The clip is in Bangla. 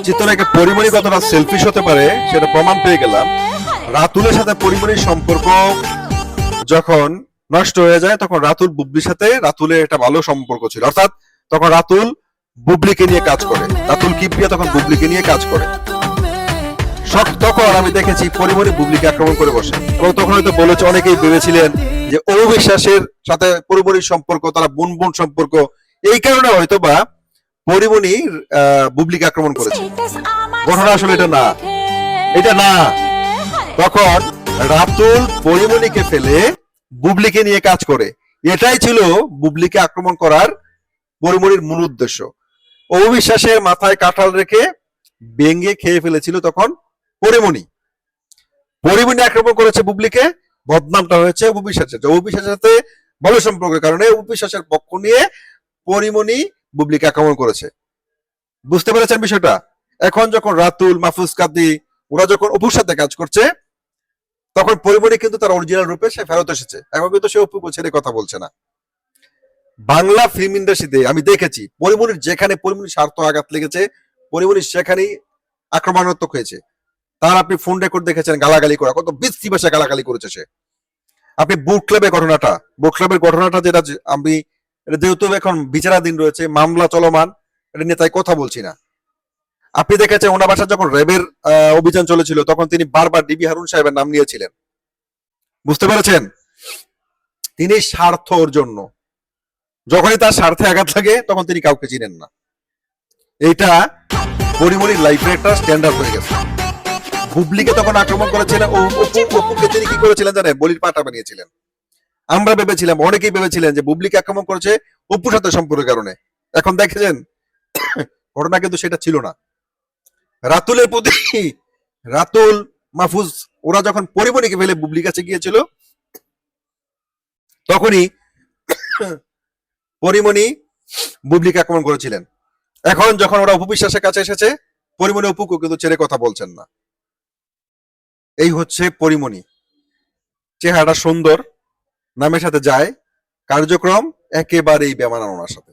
চিত্রনায়িকা পরিমণি কতটা সেলফিশ হতে পারে সেটা প্রমাণ পেয়ে গেলাম। রাতুলের সাথে পরিমণির সম্পর্ক যখন নষ্ট হয়ে যায় তখন রাতুল বুবলির সাথে রাতুলের একটা ভালো সম্পর্ক ছিল, অর্থাৎ তখন রাতুল বুবলিকে নিয়ে কাজ করে, রাতুল কিপ্রিয়া তখন বুবলিকে নিয়ে কাজ করে। তখন আমি দেখেছি পরিমণি বুবলিকে আক্রমণ করে বসে, এবং তখন হয়তো বলেছে, অনেকেই ভেবেছিলেন যে অবিশ্বাসের সাথে পরিমণির সম্পর্ক, তারা বোন বোন সম্পর্ক, এই কারণে হয়তো বা পরিমণি বুবলিকে আক্রমণ করেছে। ঘটনা আসলে এটা না, এটা না। তখন রাতুল পরিমণিকে ফেলে বুবলিকে নিয়ে কাজ করে, এটাই ছিল বুবলিকে আক্রমণ করার পরিমণির মূল উদ্দেশ্য। অবিশ্বাসের মাথায় কাঁঠাল রেখে বেঙ্গে খেয়ে ফেলেছিল তখন পরিমণি। পরিমণি আক্রমণ করেছে বুবলিকে, বদনামটা হয়েছে অবিশ্বাসের। অবিশ্বাসের সাথে ভালো সম্পর্কের কারণে অবিশ্বাসের পক্ষ নিয়ে পরিমণি বুবলিকে আক্রমণ করেছে। বুঝতে পেরেছেন বিষয়টা? এখন যখন রাতুল, মাহফুজ কাদি ওরা যখন অপুর সাথে কাজ করছে, তখন পরিমণি কিন্তু তার অরিজিনাল রূপে সে ফেরত এসেছে। এখন কিন্তু সে অপু ছেড়ে কথা বলছে না। বাংলা ফিল্ম ইন্ডাস্ট্রিতে আমি দেখেছি পরিমণির যেখানে পরিমণির স্বার্থ আঘাত লেগেছে, পরিমণি সেখানেই আক্রমণাত্মক হয়েছে। তার আপনি ফোন রেকর্ড দেখেছেন, গালাগালি করা, কত বিশ্রী ভাষায় গালাগালি করেছে সে। আপনি বুক ক্লাবের ঘটনাটা যেটা আমি, যেহেতু এখন বিচারাধীন রয়েছে, মামলা চলমান, এটা নিয়ে তাই কথা বলছি না। আপনি দেখেছেন ওনার বাসায় যখন র্যাবের অভিযান চলেছিল তখন তিনি বারবার ডিবি হারুন সাহেবের নাম নিয়েছিলেন। বুঝতে পেরেছেন? তিনি স্বার্থর জন্য, যখনই তার স্বার্থে আঘাত লাগে তখন তিনি কাউকে চিনেন না। এইটা পরিমণির লাইফের একটা স্ট্যান্ডার্ড হয়ে গেছে। বুবলিকে তখন আক্রমণ করেছিলেন, অপুকে তিনি কি করেছিলেন জানেন? বলির পাটা বানিয়েছিলেন। আমরা ভেবেছিলাম, অনেকেই ভেবেছিলেন যে বুবলিকে আক্রমণ করেছে অপুর সাথে সম্পর্কের কারণে। এখন দেখেছেন ঘটনা কিন্তু সেটা ছিল না। রাতুলের প্রতি, রাতুল, মাহফুজ ওরা যখন পরিমণিকে ফেলে বুবলির কাছে গিয়েছিল, তখনই পরিমণি বুবলিকে আক্রমণ করেছিলেন। এখন যখন ওরা উপবিশ্বাসের কাছে এসেছে, পরিমণি অপুকে কিন্তু ছেড়ে কথা বলছেন না। এই হচ্ছে পরিমণি। চেহারাটা সুন্দর, নামের সাথে যায়, কার্যক্রম একেবারেই বেমানান ওনার সাথে।